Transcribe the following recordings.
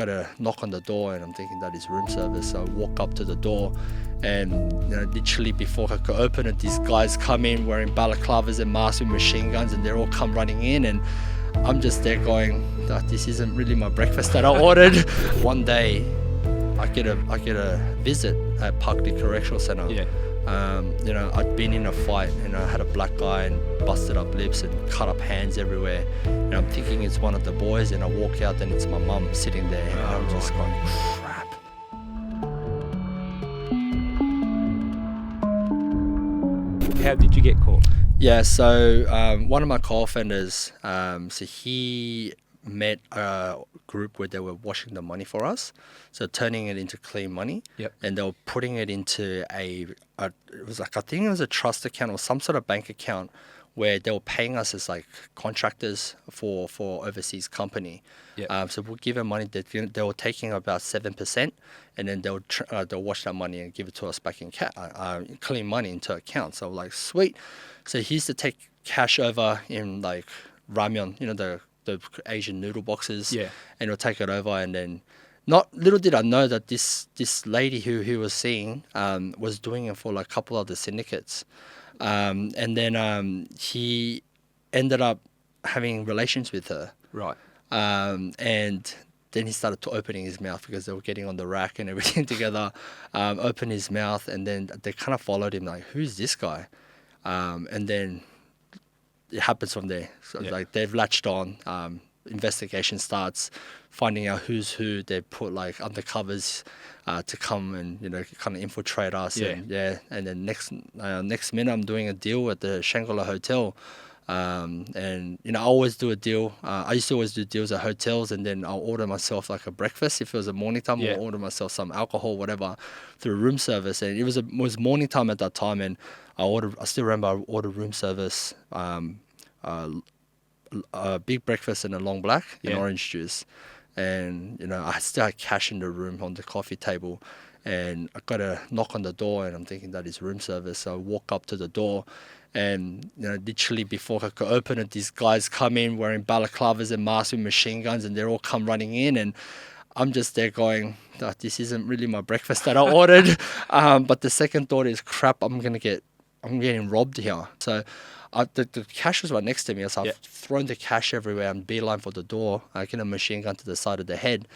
got a knock on the door, and I'm thinking that is room service. So I walk up to the door, and literally before I could open it, these guys come in wearing balaclavas and masks with machine guns, and they're all come running in, and I'm just there going, this isn't really my breakfast that I ordered. One day, I get a visit at Parkdale Correctional Centre. Yeah. I'd been in a fight, and I had a black guy and busted up lips and cut up hands everywhere. And I'm thinking it's one of the boys, and I walk out, and it's my mum sitting there, and I'm just going, crap. How did you get caught? Yeah, so one of my co-offenders, so he met a group where they were washing the money for us, so turning it into clean money. Yep. And they were putting it into it was like, I think it was a trust account or some sort of bank account where they were paying us as like contractors for overseas company. Yep. So we'll give them money. They were taking about 7%, and then they'll wash that money and give it to us back in clean money into account. So like, sweet. So he used to take cash over in like ramyeon, the Asian noodle boxes. Yeah. And he'll take it over, and then little did I know that this lady who he was seeing was doing it for like a couple of the syndicates. And then he ended up having relations with her. Right. And then he started to opening his mouth because they were getting on the rack and everything together. Open his mouth, and then they kind of followed him like, who's this guy? And then it happens from there. So Yeah. like they've latched on. Investigation starts, finding out who's who. They put like undercovers to come and kind of infiltrate us. Yeah. And then next minute I'm doing a deal at the Shangri-La Hotel. And I always do a deal. I used to always do deals at hotels, and then I'll order myself like a breakfast if it was a morning time. Yeah. I'll order myself some alcohol, whatever, through room service. And it was morning time at that time, and I still remember I ordered room service, a big breakfast and a long black and orange juice. And I still had cash in the room on the coffee table, and I got a knock on the door, and I'm thinking that is room service. So I walk up to the door, and literally before I could open it, these guys come in wearing balaclavas and masks with machine guns, and they're all come running in, and I'm just there going, this isn't really my breakfast that I ordered. But the second thought is, crap, I'm getting robbed here. So the cash was right next to me, so I've thrown the cash everywhere and beeline for the door. I get a machine gun to the side of the head,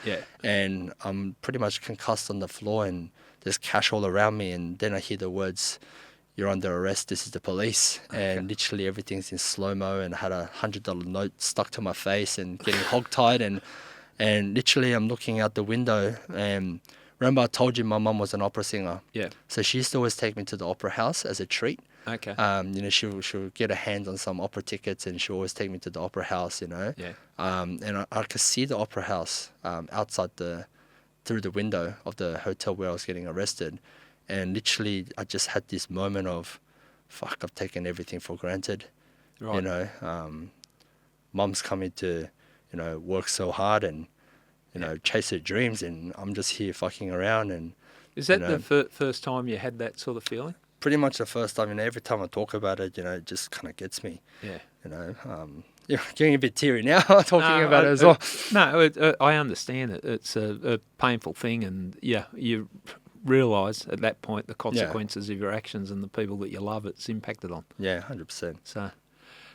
and I'm pretty much concussed on the floor, and there's cash all around me. And then I hear the words, "You're under arrest, this is the police." Okay. And literally everything's in slow-mo, and I had a $100 note stuck to my face and getting hogtied, and literally I'm looking out the window, and remember I told you my mum was an opera singer. Yeah. So she used to always take me to the opera house as a treat. Okay. She'll get her hands on some opera tickets, and she'll always take me to the opera house, Yeah. And I could see the opera house outside through the window of the hotel where I was getting arrested. And literally I just had this moment of, fuck, I've taken everything for granted. Right. Mum's coming to, work so hard and, chase her dreams, and I'm just here fucking around. And is that the first time you had that sort of feeling? Pretty much the first time. Every time I talk about it, it just kind of gets me. Yeah. You're getting a bit teary now talking about it as well. No, I understand it. It's a painful thing, and you realise at that point the consequences of your actions and the people that you love it's impacted on. Yeah, 100%. So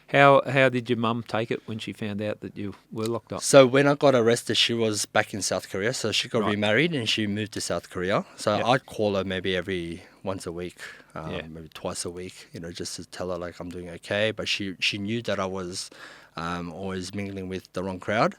how did your mum take it when she found out that you were locked up? So when I got arrested, she was back in South Korea. So she got remarried and she moved to South Korea. So I'd call her maybe once a week, maybe twice a week, just to tell her like I'm doing okay. But she knew that I was always mingling with the wrong crowd,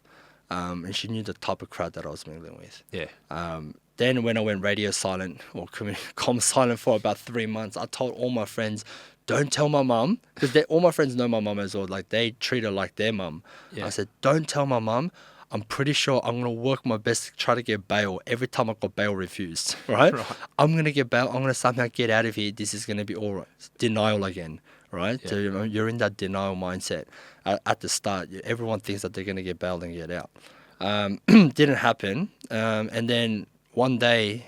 and she knew the type of crowd that I was mingling with. Yeah. Then when I went radio silent or comm silent for about 3 months, I told all my friends, don't tell my mum, because all my friends know my mum as well. Like they treat her like their mum. Yeah. I said, don't tell my mum. I'm pretty sure I'm going to work my best to try to get bail every time I got bail refused, right? I'm going to get bail. I'm going to somehow get out of here. This is going to be all right. Denial again, right? Yeah. So you're in that denial mindset at the start. Everyone thinks that they're going to get bail and get out. Didn't happen. And then one day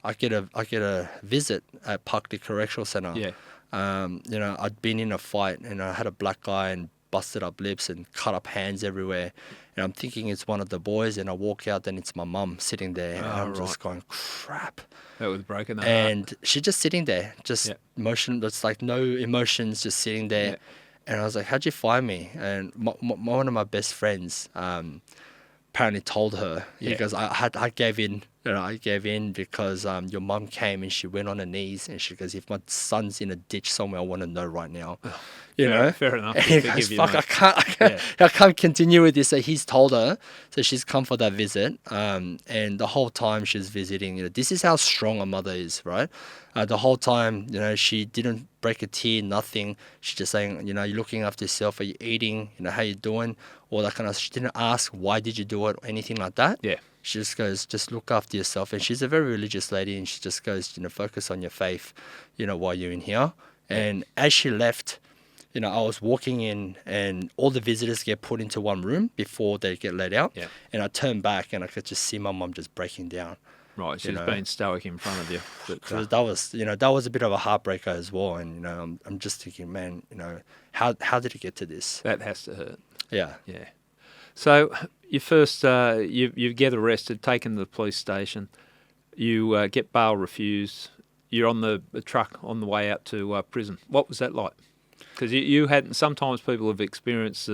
I get a visit at Parkdale Correctional Centre. Yeah. I'd been in a fight, and I had a black guy and busted up lips and cut up hands everywhere. and I'm thinking it's one of the boys, and I walk out, and it's my mum sitting there, and I'm just going, crap. That was broken. And she's just sitting there, just Yeah. motionless, like no emotions, just sitting there. Yeah. And I was like, how'd you find me? And one of my best friends apparently told her. He Yeah. goes, I gave in. I gave in because your mum came and she went on her knees and she goes, if my son's in a ditch somewhere, I want to know right now. You know? Fair enough. And he goes, fuck, I can't continue with this. So he's told her. So she's come for that visit. And the whole time she's visiting, this is how strong a mother is, right? The whole time, she didn't break a tear, nothing. She's just saying, you're looking after yourself. Are you eating? How you doing? All that kind of. She didn't ask, why did you do it? Or anything like that. Yeah. She just goes, just look after yourself. And she's a very religious lady, and she just goes, focus on your faith, while you're in here. And as she left, I was walking in, and all the visitors get put into one room before they get let out. Yeah. And I turned back, and I could just see my mum just breaking down. Right, she's been stoic in front of you. But, that was a bit of a heartbreaker as well. And I'm just thinking, man, how did it get to this? That has to hurt. Yeah. Yeah. So you first you get arrested, taken to the police station. You get bail refused. You're on the truck on the way out to prison. What was that like? Because you hadn't. Sometimes people have experienced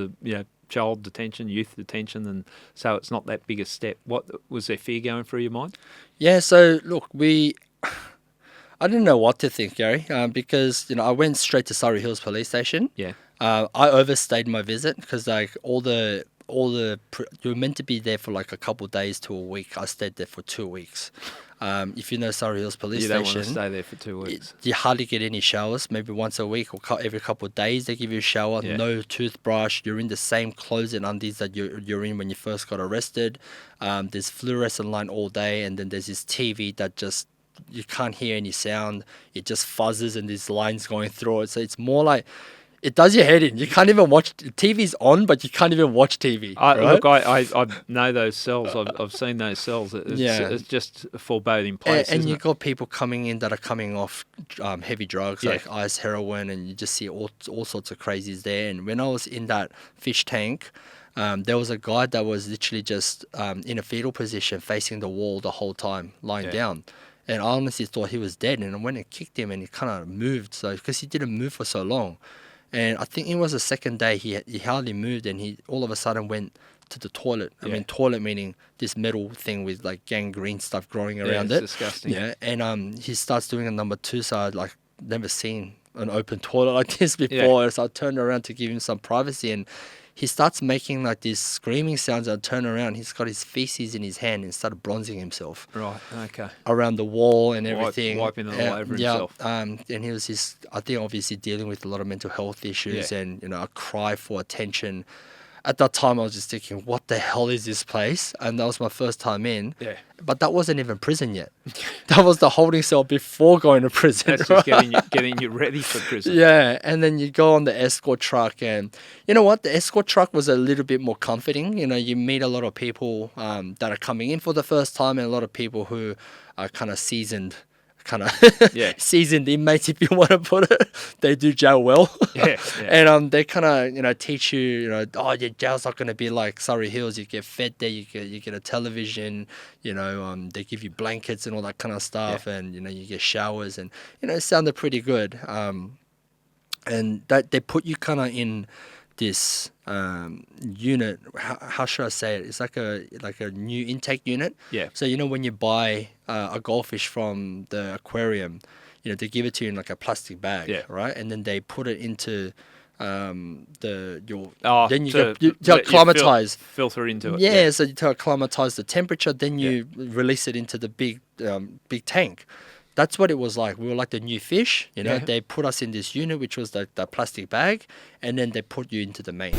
child detention, youth detention, and so it's not that big a step. What was there fear going through your mind? Yeah. So look, I didn't know what to think, Gary, because I went straight to Surrey Hills Police Station. Yeah. I overstayed my visit because you were meant to be there for like a couple of days to a week. I stayed there for 2 weeks. If you know Surrey Hills Police Station, you don't want to stay there for 2 weeks. You hardly get any showers. Maybe once a week or every couple of days they give you a shower. Yeah. No toothbrush. You're in the same clothes and undies that you're in when you first got arrested. There's fluorescent light all day, and then there's this TV that just you can't hear any sound. It just fuzzes and there's lines going through it. So it's more like it does your head in. You can't even watch. TV's on, but you can't even watch TV. Look, I know those cells. I've seen those cells. It's just a foreboding place. And you've got people coming in that are coming off heavy drugs like ice, heroin, and you just see all sorts of crazies there. And when I was in that fish tank, there was a guy that was literally just in a fetal position, facing the wall the whole time, lying down. And I honestly thought he was dead. And I went and kicked him, and he kind of moved. So because he didn't move for so long. And I think it was the second day he hardly moved, and he all of a sudden went to the toilet. I mean, toilet meaning this metal thing with like gangrene stuff growing around it. Disgusting. Yeah, and he starts doing a number 2, so I'd like never seen an open toilet like this before. Yeah. So I turned around to give him some privacy, and he starts making like these screaming sounds. I turn around, he's got his feces in his hand and started bronzing himself. Right, okay. Around the wall and everything. Wiping it all over himself. And he was I think obviously dealing with a lot of mental health issues and, a cry for attention. At that time, I was just thinking, what the hell is this place? And that was my first time in. Yeah. But that wasn't even prison yet. That was the holding cell before going to prison. That's just getting you ready for prison. Yeah, and then you go on the escort truck, and you know what? The escort truck was a little bit more comforting. You meet a lot of people that are coming in for the first time, and a lot of people who are kind of seasoned. Seasoned inmates, if you want to put it. They do jail well. And they kind of teach you, your jail's not going to be like Surrey Hills. You get fed there, you get a television, they give you blankets and all that kind of stuff, and you get showers, and it sounded pretty good. And that they put you kind of in this unit. How should I say it? It's like a new intake unit. Yeah. So when you buy a goldfish from the aquarium, they give it to you in like a plastic bag, right? And then they put it into then you acclimatize, filter into it. Yeah, so you acclimatize the temperature, then you release it into the big tank. That's what it was like. We were like the new fish, They put us in this unit, which was the plastic bag, and then they put you into the main.